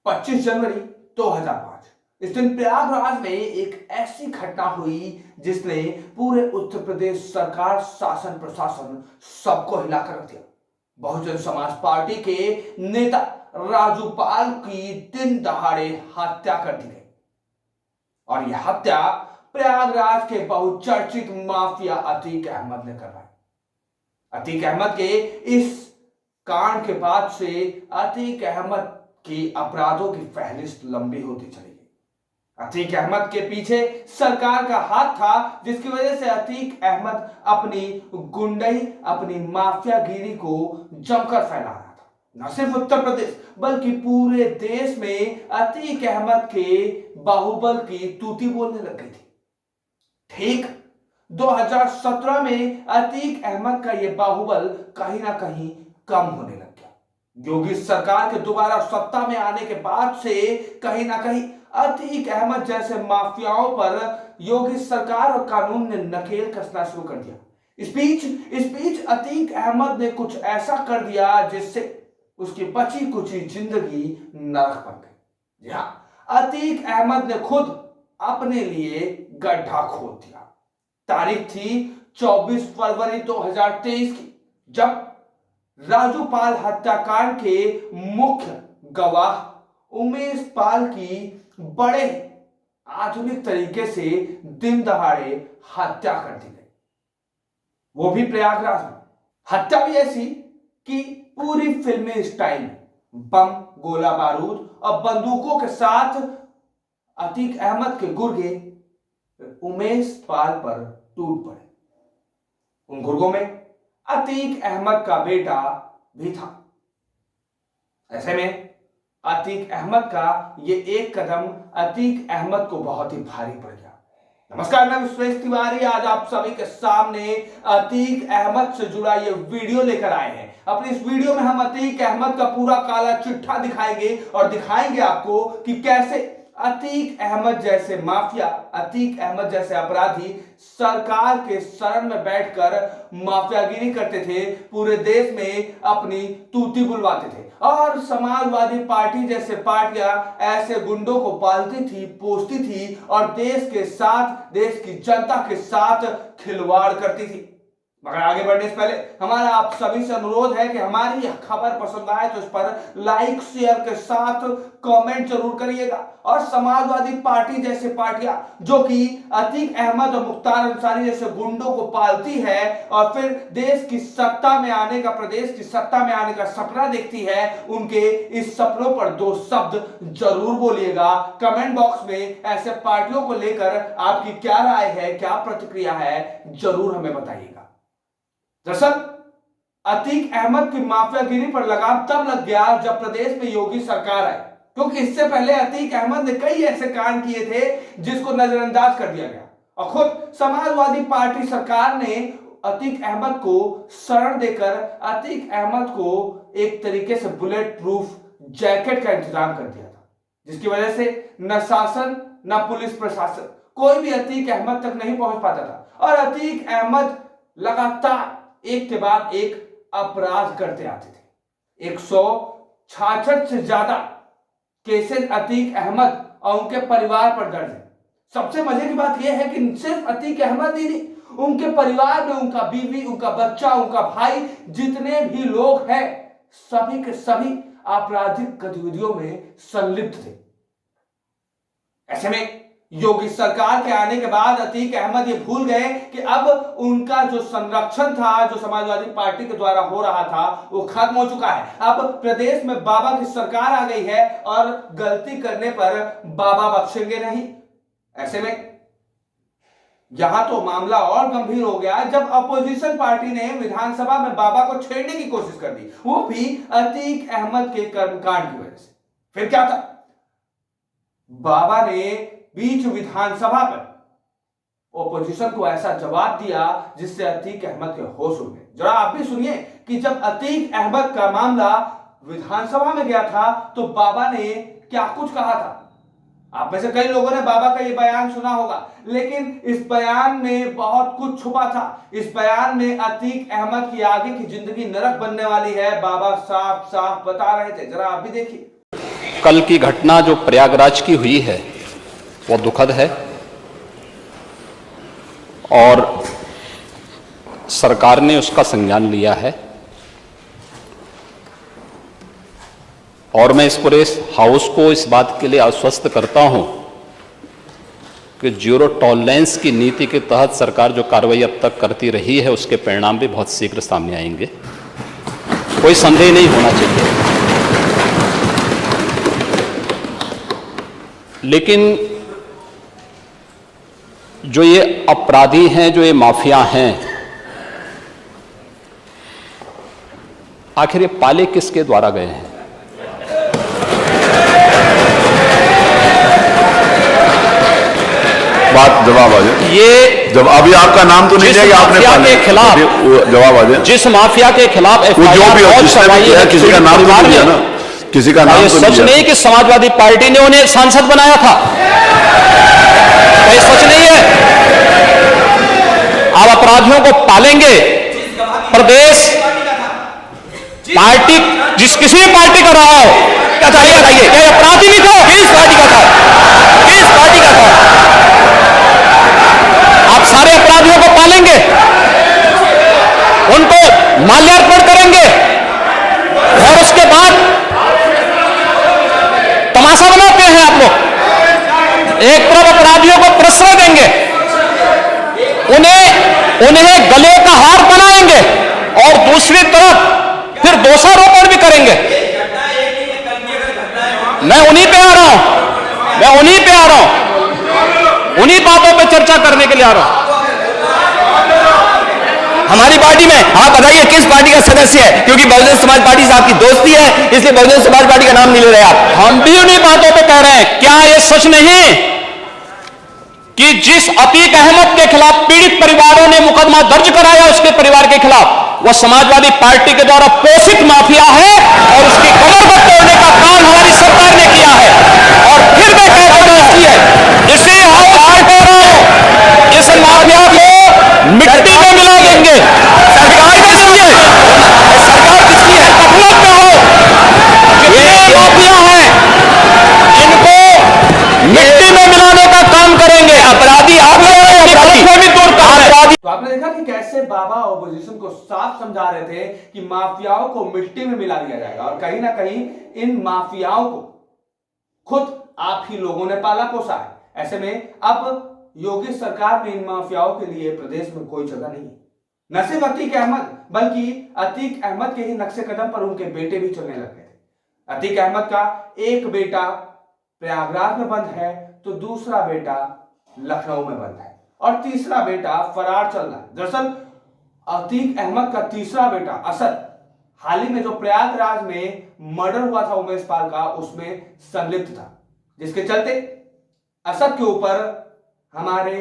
25 जनवरी 2005। इस दिन प्रयागराज में एक ऐसी घटना हुई जिसने पूरे उत्तर प्रदेश सरकार, शासन, प्रशासन सबको हिलाकर रख दिया। बहुजन समाज पार्टी के नेता राजू पाल की दिन दहाड़े हत्या कर दी गई और यह हत्या प्रयागराज के बहुचर्चित माफिया अतीक अहमद ने करवाई। अतीक अहमद के इस कांड के बाद से अतीक अहमद की अपराधों की फहरिस्त लंबी होती चली गई। अतीक अहमद के पीछे सरकार का हाथ था, जिसकी वजह से अतीक अहमद अपनी गुंडई, अपनी माफियागिरी को जमकर फैला रहा था। न सिर्फ उत्तर प्रदेश बल्कि पूरे देश में अतीक अहमद के बाहुबल की तूती बोलने लग गई थी। ठीक 2017 में अतीक अहमद का यह बाहुबल कहीं ना कहीं कम होने लग गया। योगी सरकार के दोबारा सत्ता में आने के बाद से कहीं ना कहीं अतीक अहमद जैसे माफियाओं पर योगी सरकार और कानून ने नकेल कसना शुरू कर दिया। इस बीच अतीक अहमद ने कुछ ऐसा कर दिया जिससे उसकी बची कुची जिंदगी नरक बन गई। जी हाँ, अतीक अहमद ने खुद अपने लिए गड्ढा खोद दिया। तारीख थी 24 फरवरी 2023 की, जब राजू पाल हत्याकांड के मुख्य गवाह उमेश पाल की बड़े आधुनिक तरीके से दिन दहाड़े हत्या कर दी गई, वो भी प्रयागराज में। हत्या भी ऐसी कि पूरी फिल्मी स्टाइल में बम, गोला बारूद और बंदूकों के साथ अतीक अहमद के गुर्गे उमेश पाल पर टूट पड़े। उन गुर्गों में अतीक अहमद का बेटा भी था। ऐसे में अतीक अहमद का ये एक कदम अतीक अहमद को बहुत ही भारी पड़ गया। नमस्कार, मैं विश्वेश तिवारी आज आप सभी के सामने अतीक अहमद से जुड़ा ये वीडियो लेकर आए हैं। अपनी इस वीडियो में हम अतीक अहमद का पूरा काला चिट्ठा दिखाएंगे और दिखाएंगे आपको कि कैसे अतीक अहमद जैसे माफिया, अतीक अहमद जैसे अपराधी सरकार के शरण में बैठकर माफियागिरी करते थे, पूरे देश में अपनी तूती बुलवाते थे और समाजवादी पार्टी जैसे पार्टियां ऐसे गुंडों को पालती थी, पोसती थी और देश के साथ, देश की जनता के साथ खिलवाड़ करती थी। मगर आगे बढ़ने से पहले हमारा आप सभी से अनुरोध है कि हमारी यह खबर पसंद आए तो इस पर लाइक, शेयर के साथ कमेंट जरूर करिएगा। और समाजवादी पार्टी जैसे पार्टियां जो कि अतीक अहमद और मुख्तार अंसारी जैसे गुंडों को पालती है और फिर देश की सत्ता में आने का, प्रदेश की सत्ता में आने का सपना देखती है, उनके इस सपनों पर दो शब्द जरूर बोलिएगा। कमेंट बॉक्स में ऐसे पार्टियों को लेकर आपकी क्या राय है, क्या प्रतिक्रिया है, जरूर हमें बताइएगा। दरअसल अतीक अहमद की माफियागिरी पर लगाम तब लग गया जब प्रदेश में योगी सरकार आई, क्योंकि इससे पहले अतीक अहमद ने कई ऐसे कांड किए थे जिसको नजरअंदाज कर दिया गया और खुद समाजवादी पार्टी सरकार ने अतीक अहमद को शरण देकर अतीक अहमद को एक तरीके से बुलेट प्रूफ जैकेट का इंतजाम कर दिया था, जिसकी वजह से न शासन न पुलिस प्रशासन कोई भी अतीक अहमद तक नहीं पहुंच पाता था और अतीक अहमद लगातार एक के बाद एक अपराध करते आते थे। 166 से ज्यादा केसेस अतीक अहमद और उनके परिवार पर दर्ज है। सबसे मजे की बात यह है कि सिर्फ अतीक अहमद ही नहीं, उनके परिवार में उनका बीवी, उनका बच्चा, उनका भाई, जितने भी लोग हैं सभी के सभी आपराधिक गतिविधियों में संलिप्त थे। ऐसे में योगी सरकार के आने के बाद अतीक अहमद ये भूल गए कि अब उनका जो संरक्षण था, जो समाजवादी पार्टी के द्वारा हो रहा था, वो खत्म हो चुका है। अब प्रदेश में बाबा की सरकार आ गई है और गलती करने पर बाबा बख्शेंगे नहीं। ऐसे में यहां तो मामला और गंभीर हो गया जब अपोजिशन पार्टी ने विधानसभा में बाबा को छेड़ने की कोशिश कर दी, वो भी अतीक अहमद के कर्मकांड की वजह से। फिर क्या था, बाबा ने बीच विधानसभा पर ओपोजिशन को ऐसा जवाब दिया जिससे अतीक अहमद के होश उड़ गए। जरा आप भी सुनिए कि जब अतीक अहमद का मामला विधानसभा में गया था तो बाबा ने क्या कुछ कहा था। आप में से कई लोगों ने बाबा का यह बयान सुना होगा, लेकिन इस बयान में बहुत कुछ छुपा था। इस बयान में अतीक अहमद की आगे की जिंदगी नरक बनने वाली है, बाबा साफ साफ बता रहे थे। जरा आप भी देखिए। कल की घटना जो प्रयागराज की हुई है वो दुखद है और सरकार ने उसका संज्ञान लिया है और मैं इस पूरे हाउस को इस बात के लिए आश्वस्त करता हूं कि जीरो टॉलरेंस की नीति के तहत सरकार जो कार्रवाई अब तक करती रही है उसके परिणाम भी बहुत शीघ्र सामने आएंगे, कोई संदेह नहीं होना चाहिए। लेकिन जो ये अपराधी हैं, जो ये माफिया हैं, आखिर ये पाले किसके द्वारा गए हैं? बात जवाब आ जाए। ये जब अभी आपका नाम तो नहीं लिया कि आपने के खिलाफ जवाब आ जाए। जिस माफिया के खिलाफ जो भी हो, जिसने भी किया, किसी का नाम तो नहीं लिया ना, किसी का नाम तो सच नहीं कि समाजवादी पार्टी ने उन्हें सांसद बनाया था, ये सच नहीं है। आप अपराधियों को पालेंगे, प्रदेश पार्टी जिस किसी भी पार्टी का रहा हो, क्या चाहिए बताइए, क्या अपराधी भी था? किस पार्टी का था? किस पार्टी का था? आप सारे अपराधियों को पालेंगे, उनको माल्यार्पण करेंगे और उसके बाद तमाशा बनाते हैं आप लोग। एक तरफ अपराधियों को प्रश्रय देंगे, उन्हें गले का हार बनाएंगे और दूसरी तरफ फिर दोषारोपण भी करेंगे। मैं उन्हीं पे आ रहा हूं, उन्हीं बातों पे चर्चा करने के लिए आ रहा हूं। हमारी पार्टी में आप बताइए किस पार्टी का सदस्य है? क्योंकि बहुजन समाज पार्टी से आपकी दोस्ती है, इसलिए बहुजन समाज पार्टी का नाम नहीं ले रहे आप। हम भी उन्हीं बातों पे कह रहे हैं। क्या यह सच नहीं कि जिस अतीक अहमद के खिलाफ पीड़ित परिवारों ने मुकदमा दर्ज कराया, उसके परिवार के खिलाफ, वह समाजवादी पार्टी के द्वारा पोषित माफिया है और उसकी कमर को तोड़ने का काम हमारी सरकार ने किया है। और फिर मैं कहता हूं इसे इस माफिया को मिट्टी में मिला देंगे। सरकार किसकी है? सरकार किसकी है? गफलत में हो, ये माफिया है, इनको मिट्टी में मिलाने का काम करेंगे। अपराधी आप लोग भी तोड़ता है। तो आपने देखा कि कैसे बाबा ऑपोजिशन को साफ समझा रहे थे कि माफियाओं को मिट्टी में मिला दिया जाएगा और कहीं ना कहीं इन माफियाओं को खुद आप ही लोगों ने पाला पोसा है। ऐसे में अब योगी सरकार में इन माफियाओं के लिए प्रदेश में कोई जगह नहीं है। न सिर्फ अतीक अहमद बल्कि अतीक अहमद के ही नक्शे कदम पर उनके बेटे भी चलने लग गए थे। अतीक अहमद का एक बेटा प्रयागराज में बंद है तो दूसरा बेटा लखनऊ में बंद है और तीसरा बेटा फरार चल रहा है। दरअसल अतीक अहमद का तीसरा बेटा असद हाल ही में जो प्रयागराज में मर्डर हुआ था उमेश पाल का, उसमें संलिप्त था, जिसके चलते असद के ऊपर हमारे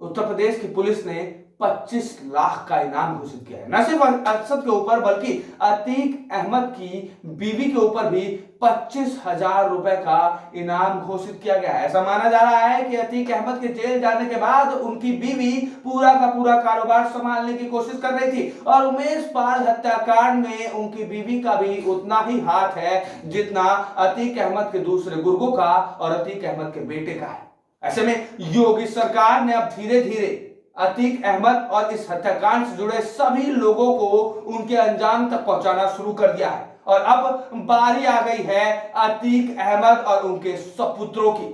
उत्तर प्रदेश की पुलिस ने 25 लाख का इनाम घोषित किया है। न सिर्फ असद के ऊपर बल्कि अतीक अहमद की बीवी के ऊपर भी 25,000 रुपए का इनाम घोषित किया गया है। ऐसा माना जा रहा है कि अतीक अहमद के जेल जाने के बाद उनकी बीवी पूरा का पूरा कारोबार संभालने की कोशिश कर रही थी और उमेश पाल हत्याकांड में उनकी बीवी का भी उतना ही हाथ है जितना अतीक अहमद के दूसरे गुर्गों का और अतीक अहमद के बेटे का है। ऐसे में योगी सरकार ने अब धीरे धीरे अतीक अहमद और इस हत्याकांड से जुड़े सभी लोगों को उनके अंजाम तक पहुंचाना शुरू कर दिया है और अब बारी आ गई है अतीक अहमद और उनके सपुत्रों की।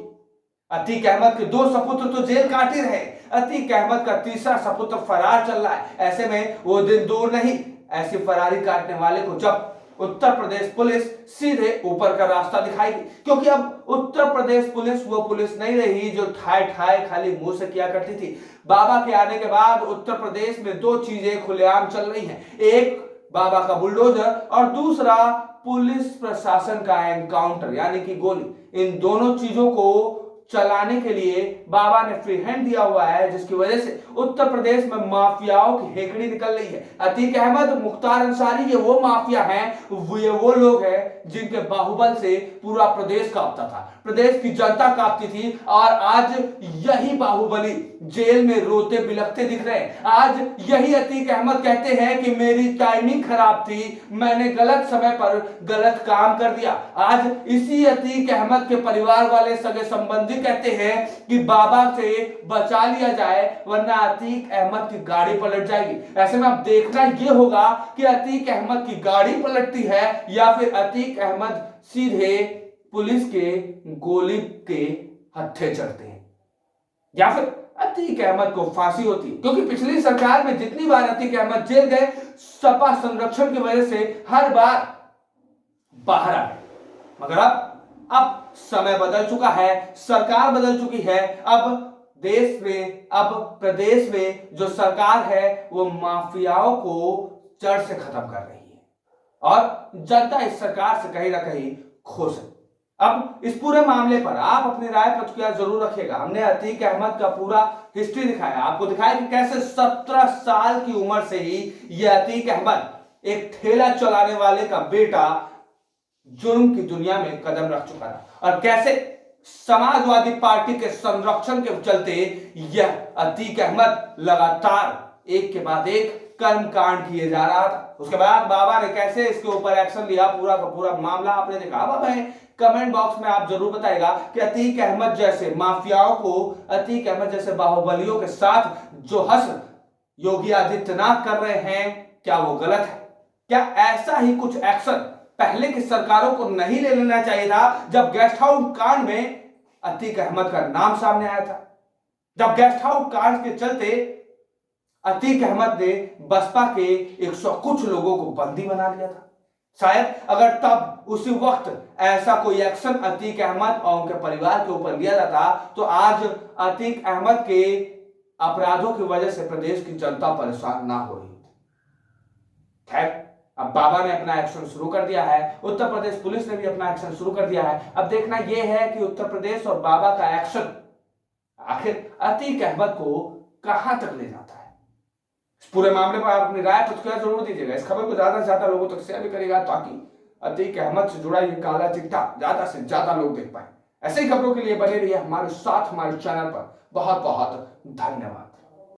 अतीक अहमद के 2 सपुत्र तो जेल काट ही रहे, अतीक अहमद का तीसरा सपुत्र फरार चल रहा है। ऐसे में वो दिन दूर नहीं, ऐसी फरारी काटने वाले को जब उत्तर प्रदेश पुलिस सीधे ऊपर का रास्ता दिखाएगी, क्योंकि अब उत्तर प्रदेश पुलिस वो पुलिस नहीं रही जो ठाए ठाए खाली मुंह से किया करती थी। बाबा के आने के बाद उत्तर प्रदेश में 2 चीजें खुलेआम चल रही हैं, एक बाबा का बुलडोजर और दूसरा पुलिस प्रशासन का एनकाउंटर यानी कि गोली। इन दोनों चीजों को चलाने के लिए बाबा ने फ्री हैंड दिया हुआ है, जिसकी वजह से उत्तर प्रदेश में माफियाओं की हेकड़ी निकल रही है। अतीक अहमद, मुख्तार अंसारी, ये वो माफिया हैं, ये वो लोग हैं जिनके बाहुबल से पूरा प्रदेश कांपता था, प्रदेश की जनता कांपती थी। और आज यही बाहुबली जेल में रोते बिलखते दिख रहे हैं। आज यही अतीक अहमद कहते हैं कि मेरी टाइमिंग खराब थी, मैंने गलत समय पर गलत काम कर दिया। आज इसी अतीक अहमद के परिवार वाले, सगे संबंधी कहते हैं कि बाबा से बचा लिया जाए वरना अतीक अहमद की गाड़ी पलट जाएगी। ऐसे में अब देखना यह होगा कि अतीक अहमद की गाड़ी पलटती है या फिर अतीक अहमद सीधे पुलिस के गोली के हत्थे चढ़ते हैं, या फिर अतीक अहमद को फांसी होती है। क्योंकि पिछली सरकार में जितनी बार अतीक अहमद जेल गए, सपा संरक्षण की वजह से हर बार बाहर आ गए। मगर अब समय बदल चुका है, सरकार बदल चुकी है। अब देश में, अब प्रदेश में जो सरकार है वो माफियाओं को जड़ से खत्म कर रही है और जनता इस सरकार से कहीं ना कहीं खुश है। अब इस पूरे मामले पर आप अपनी राय प्रतिक्रिया जरूर रखिएगा। हमने अतीक अहमद का पूरा हिस्ट्री दिखाया, आपको दिखाया कि कैसे 17 साल की उम्र से ही यह अतीक अहमद एक ठेला चलाने वाले का बेटा जुर्म की दुनिया में कदम रख चुका था और कैसे समाजवादी पार्टी के संरक्षण के चलते यह अतीक अहमद लगातार एक के बाद एक कर्म कांड किए जा रहा था। उसके बाद बाबा ने कैसे इसके ऊपर एक्शन लिया, पूरा का पूरा मामला आपने देखा। अब हमें कमेंट बॉक्स में आप जरूर बताइएगा कि अतीक अहमद जैसे माफियाओं को, अतीक अहमद जैसे बाहुबलियों के साथ जो हश्र योगी आदित्यनाथ कर रहे हैं, क्या वो गलत है? क्या ऐसा ही कुछ एक्शन पहले की सरकारों को नहीं ले लेना चाहिए था, जब गेस्ट हाउस कांड में अतीक अहमद का नाम सामने आया था, जब गेस्ट हाउस कांड के चलते अतीक अहमद ने बसपा के 100 कुछ लोगों को बंदी बना दिया था। शायद अगर तब उसी वक्त ऐसा कोई एक्शन अतीक अहमद और उनके परिवार के ऊपर लिया जाता तो आज अतीक अहमद के अपराधों की वजह से प्रदेश की जनता परेशान ना हो रही थी। खैर, अब बाबा ने अपना एक्शन शुरू कर दिया है, उत्तर प्रदेश पुलिस ने भी अपना एक्शन शुरू कर दिया है। अब देखना यह है कि उत्तर प्रदेश और बाबा का एक्शन आखिर अतीक अहमद को कहां तक ले जाता है। इस पूरे मामले पर आप अपनी राय प्रतिक्रिया जरूर दीजिएगा। इस खबर को ज्यादा से ज्यादा लोगों तक शेयर भी करेगा ताकि अतीक अहमद से जुड़ा ये काला चिट्ठा ज्यादा से ज्यादा लोग देख पाए। ऐसे ही खबरों के लिए बने रहिए हमारे साथ, हमारे चैनल पर। बहुत बहुत धन्यवाद।